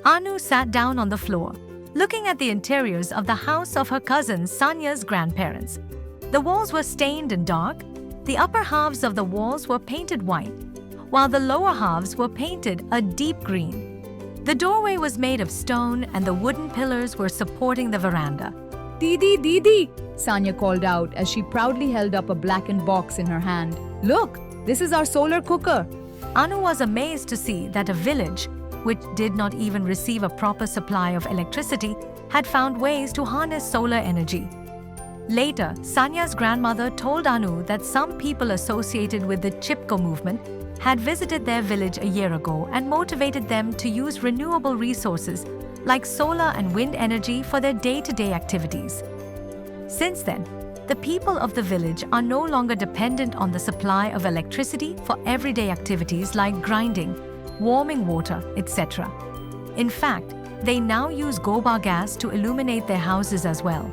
Anu sat down on the floor, looking at the interiors of the house of her cousin Sanya's grandparents. The walls were stained and dark. The upper halves of the walls were painted white, while the lower halves were painted a deep green. The doorway was made of stone and the wooden pillars were supporting the veranda. Didi, Didi, Sanya called out as she proudly held up a blackened box in her hand. Look, this is our solar cooker. Anu was amazed to see that a village, which did not even receive a proper supply of electricity, had found ways to harness solar energy. Later, Sanya's grandmother told Anu that some people associated with the Chipko movement had visited their village a year ago and motivated them to use renewable resources like solar and wind energy for their day-to-day activities. Since then, the people of the village are no longer dependent on the supply of electricity for everyday activities like grinding, warming water, etc. In fact, they now use biogas to illuminate their houses as well.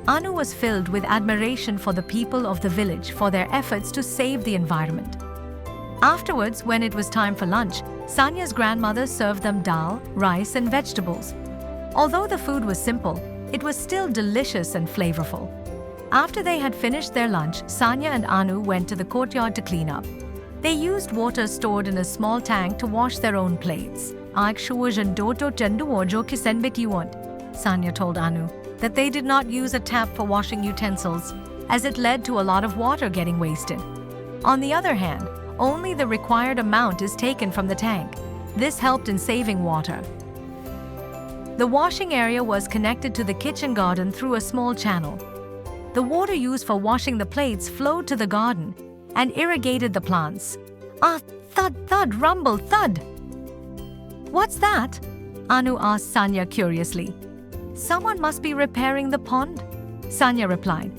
Anu was filled with admiration for the people of the village for their efforts to save the environment. Afterwards, when it was time for lunch, Sanya's grandmother served them dal, rice and vegetables. Although the food was simple, it was still delicious and flavorful. After they had finished their lunch, Sanya and Anu went to the courtyard to clean up. They used water stored in a small tank to wash their own plates. Sanya told Anu that they did not use a tap for washing utensils, as it led to a lot of water getting wasted. On the other hand, only the required amount is taken from the tank. This helped in saving water. The washing area was connected to the kitchen garden through a small channel. The water used for washing the plates flowed to the garden and irrigated the plants. Thud, thud, rumble, thud. What's that? Anu asked Sanya curiously. Someone must be repairing the pond, Sanya replied.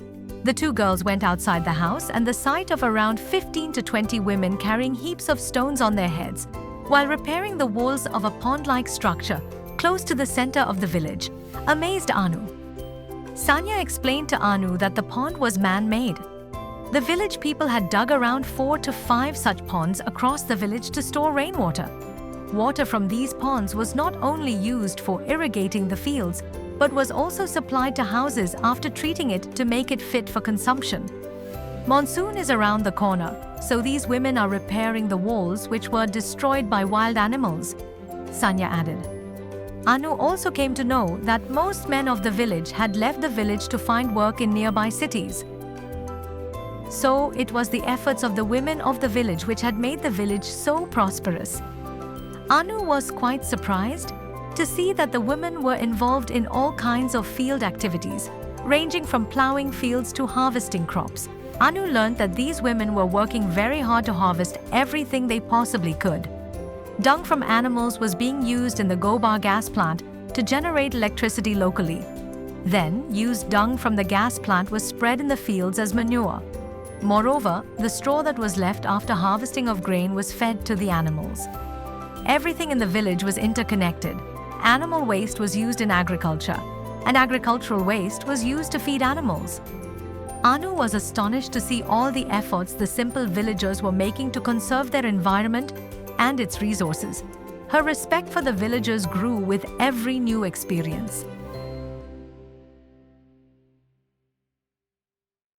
The two girls went outside the house, and the sight of around 15 to 20 women carrying heaps of stones on their heads while repairing the walls of a pond-like structure close to the center of the village amazed Anu. Sanya explained to Anu that the pond was man-made. The village people had dug around 4 to 5 such ponds across the village to store rainwater. Water from these ponds was not only used for irrigating the fields, but was also supplied to houses after treating it to make it fit for consumption. Monsoon is around the corner, so these women are repairing the walls which were destroyed by wild animals, Sanya added. Anu also came to know that most men of the village had left the village to find work in nearby cities. So it was the efforts of the women of the village which had made the village so prosperous. Anu was quite surprised to see that the women were involved in all kinds of field activities, ranging from plowing fields to harvesting crops. Anu learned that these women were working very hard to harvest everything they possibly could. Dung from animals was being used in the biogas plant to generate electricity locally. Then, used dung from the gas plant was spread in the fields as manure. Moreover, the straw that was left after harvesting of grain was fed to the animals. Everything in the village was interconnected. Animal waste was used in agriculture, and agricultural waste was used to feed animals. Anu was astonished to see all the efforts the simple villagers were making to conserve their environment and its resources. Her respect for the villagers grew with every new experience.